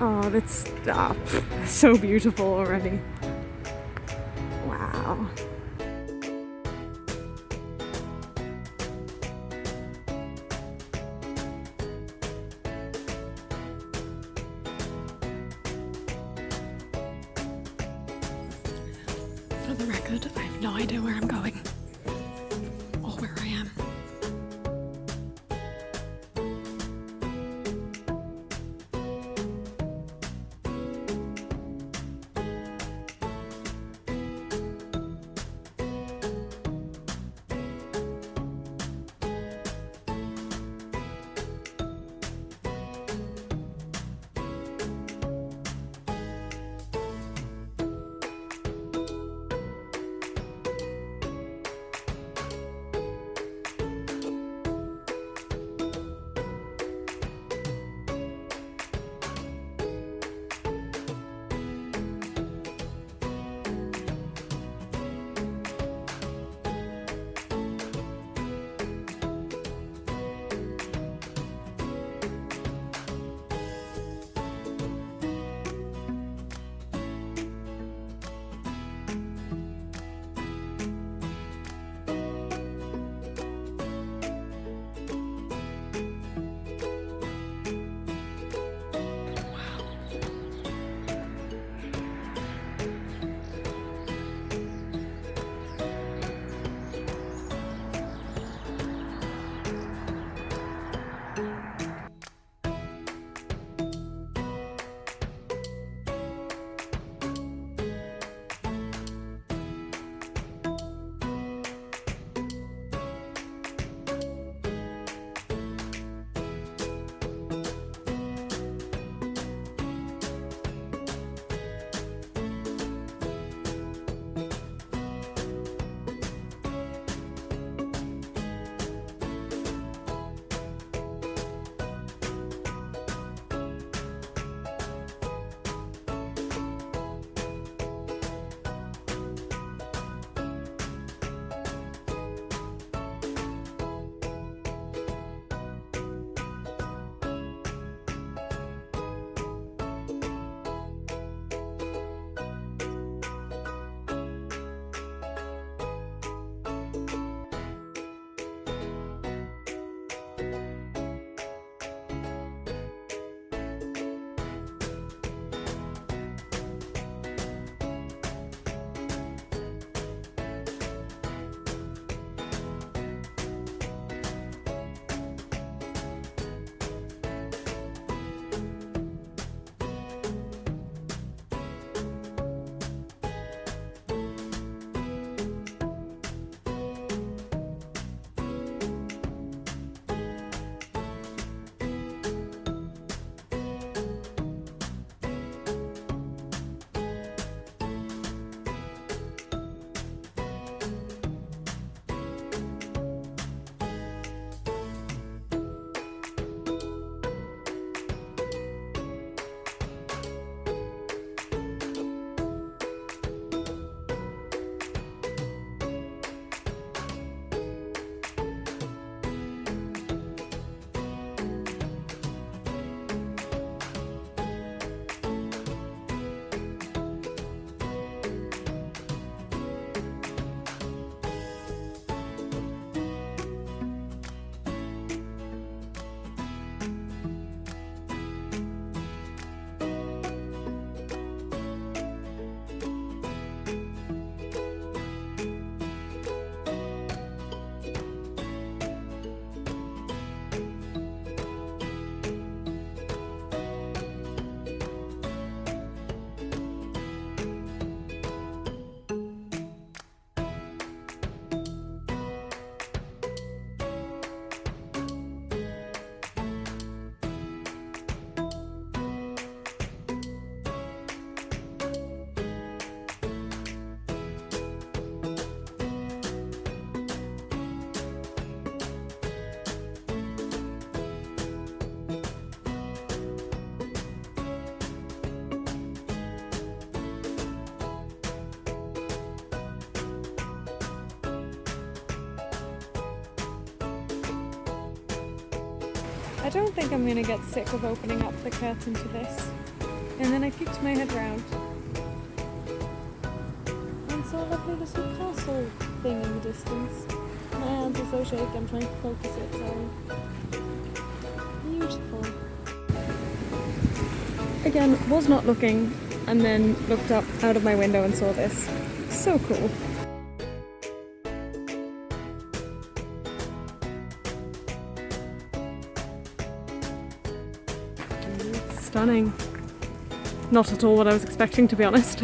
Oh, that's so beautiful already. Wow. For the record, I have no idea where I'm going or where I am. I don't think I'm gonna get sick of opening up the curtain to this. And then I peeked my head round and saw a lovely little castle thing in the distance. My hands are so shaky, I'm trying to focus it, sorry. Beautiful. Again, was not looking, and then looked up out of my window and saw this. So cool. Stunning. Not at all what I was expecting, to be honest.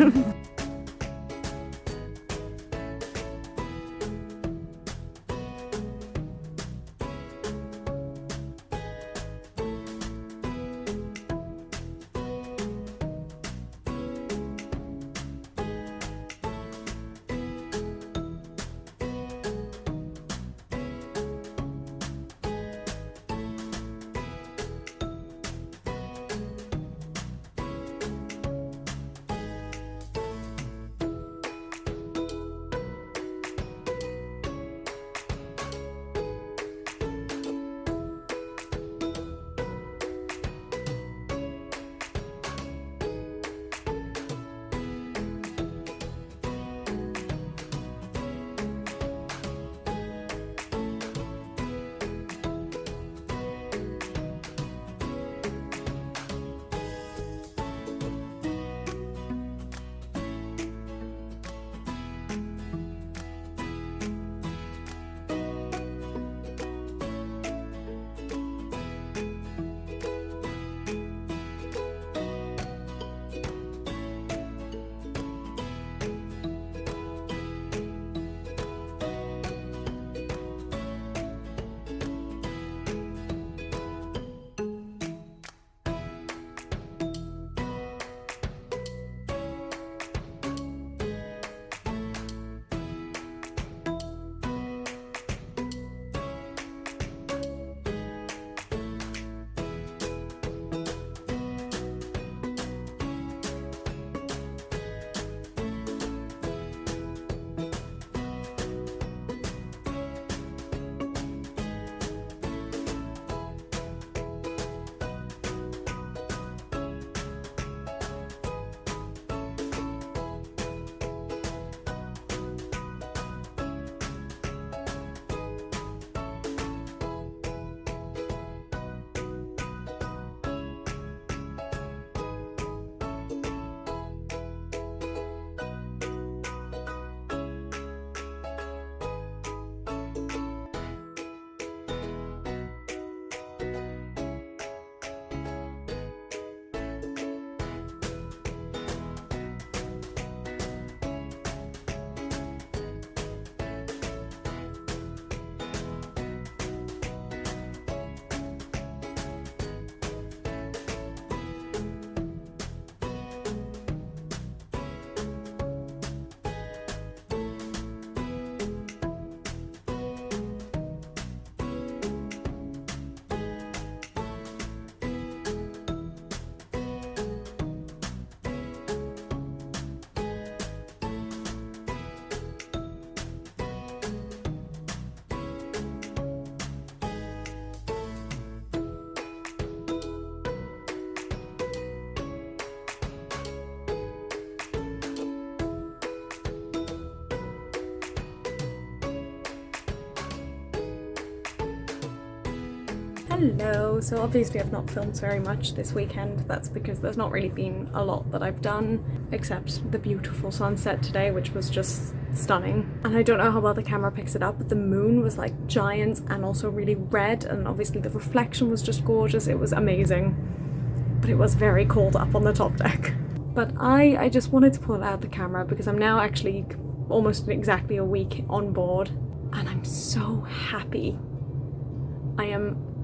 Hello, so obviously I've not filmed very much this weekend. That's because there's not really been a lot that I've done except the beautiful sunset today, which was just stunning. And I don't know how well the camera picks it up, but the moon was like giant and also really red, and obviously the reflection was just gorgeous. It was amazing, but it was very cold up on the top deck. But I just wanted to pull out the camera because I'm now actually almost exactly a week on board and I'm so happy.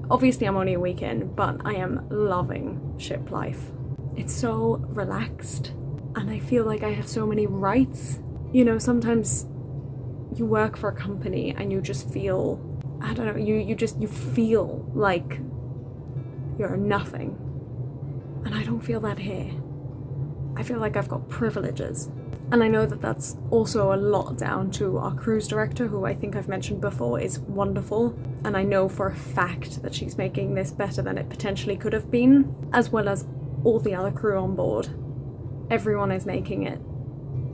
Obviously I'm only a week in, but I am loving ship life. It's so relaxed and I feel like I have so many rights. You know, sometimes you work for a company and you just feel, I don't know, you feel like you're nothing. And I don't feel that here. I feel like I've got privileges. And I know that that's also a lot down to our cruise director, who I think I've mentioned before is wonderful. And I know for a fact that she's making this better than it potentially could have been, as well as all the other crew on board. Everyone is making it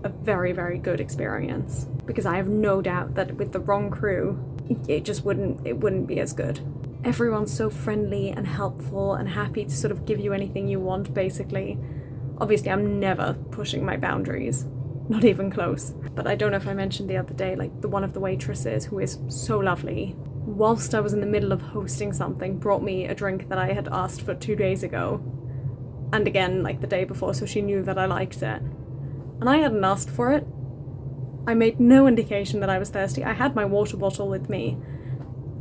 a very, very good experience, because I have no doubt that with the wrong crew, it wouldn't be as good. Everyone's so friendly and helpful and happy to sort of give you anything you want, basically. Obviously, I'm never pushing my boundaries, not even close. But I don't know if I mentioned the other day, like one of the waitresses, who is so lovely, whilst I was in the middle of hosting something, brought me a drink that I had asked for 2 days ago, and again like the day before, so she knew that I liked it. And I hadn't asked for it. I made no indication that I was thirsty. I had my water bottle with me,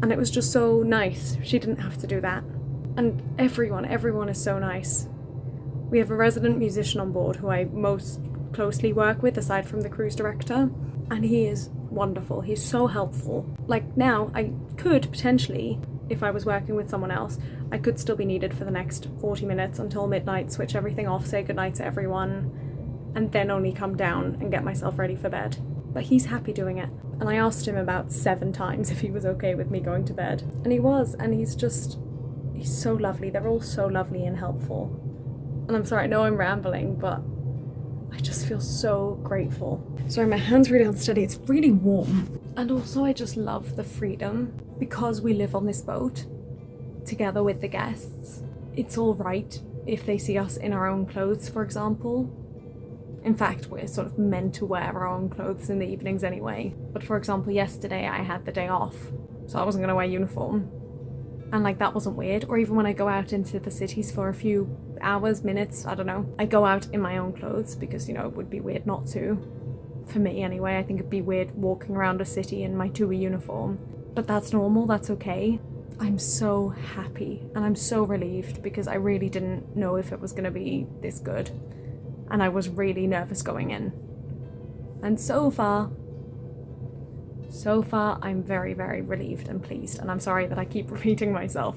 and it was just so nice. She didn't have to do that. And everyone is so nice. We have a resident musician on board who I most closely work with, aside from the cruise director, and he is wonderful. He's so helpful. Like, now, I could potentially, if I was working with someone else, I could still be needed for the next 40 minutes until midnight, switch everything off, say goodnight to everyone, and then only come down and get myself ready for bed. But he's happy doing it. And I asked him about 7 times if he was okay with me going to bed. And he was, and he's so lovely. They're all so lovely and helpful. And I'm sorry, I know I'm rambling, but I just feel so grateful. Sorry, my hand's really unsteady. It's really warm. And also I just love the freedom, because we live on this boat together with the guests. It's all right if they see us in our own clothes, for example. In fact, we're sort of meant to wear our own clothes in the evenings anyway. But for example, yesterday I had the day off, so I wasn't going to wear uniform. And like, that wasn't weird. Or even when I go out into the cities for a few hours, minutes, I don't know, I go out in my own clothes because, you know, it would be weird not to. For me anyway, I think it'd be weird walking around a city in my TUI uniform. But that's normal, that's okay. I'm so happy and I'm so relieved, because I really didn't know if it was going to be this good. And I was really nervous going in. And so far, I'm very, very relieved and pleased, and I'm sorry that I keep repeating myself.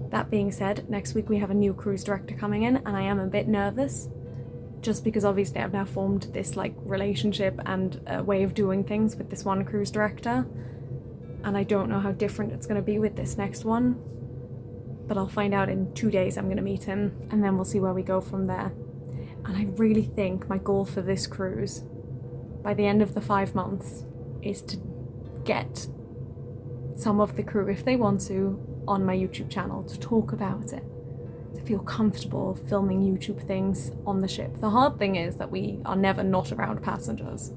That being said, next week we have a new cruise director coming in, and I am a bit nervous, just because obviously I've now formed this like relationship and way of doing things with this one cruise director, and I don't know how different it's going to be with this next one, but I'll find out in 2 days. I'm going to meet him, and then we'll see where we go from there. And I really think my goal for this cruise, by the end of the 5 months, is to get some of the crew, if they want to, on my YouTube channel to talk about it, to feel comfortable filming YouTube things on the ship. The hard thing is that we are never not around passengers.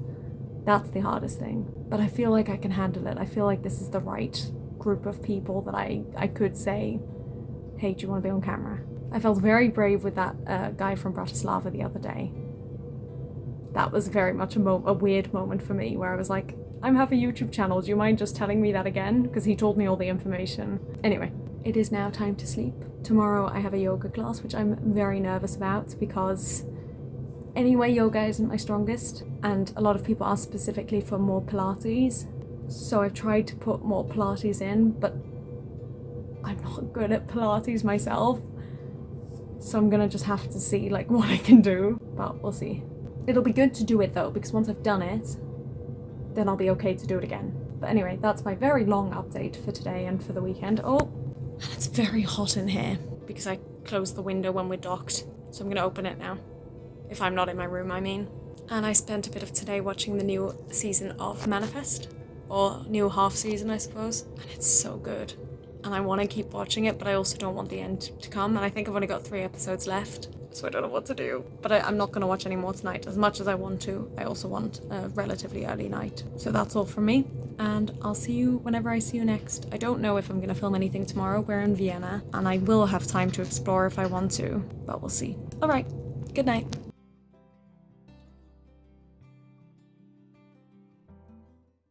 That's the hardest thing. But I feel like I can handle it. I feel like this is the right group of people that I could say, hey, do you want to be on camera? I felt very brave with that guy from Bratislava the other day. That was very much a weird moment for me, where I was like, I have a YouTube channel, do you mind just telling me that again? Because he told me all the information. Anyway, it is now time to sleep. Tomorrow I have a yoga class, which I'm very nervous about, because anyway, yoga isn't my strongest, and a lot of people ask specifically for more Pilates. So I've tried to put more Pilates in, but I'm not good at Pilates myself. So I'm gonna just have to see like what I can do, but we'll see. It'll be good to do it though, because once I've done it, then I'll be okay to do it again. But anyway, that's my very long update for today and for the weekend. Oh, and it's very hot in here because I closed the window when we're docked. So I'm gonna open it now. If I'm not in my room, I mean. And I spent a bit of today watching the new season of Manifest, or new half season, I suppose. And it's so good. And I want to keep watching it, but I also don't want the end to come. And I think I've only got 3 episodes left, so I don't know what to do. But I'm not going to watch any more tonight. As much as I want to, I also want a relatively early night. So that's all from me, and I'll see you whenever I see you next. I don't know if I'm going to film anything tomorrow. We're in Vienna, and I will have time to explore if I want to, but we'll see. All right, good night.